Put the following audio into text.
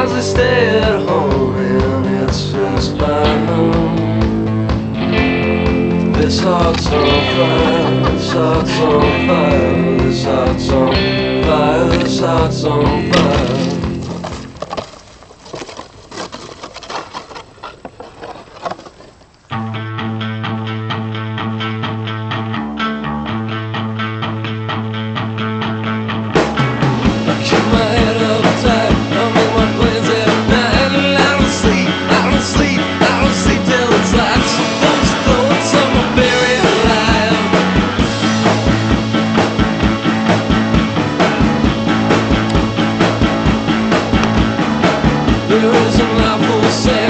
Sometimes I stay at home and it's just fine. This heart's on fire, this heart's on fire, this heart's on fire, this heart's on fire. Keep my head up tight, I make my plans at night, and I don't sleep, I don't sleep, I don't sleep till it's like some those thoughts of my buried alive. There is an awful sad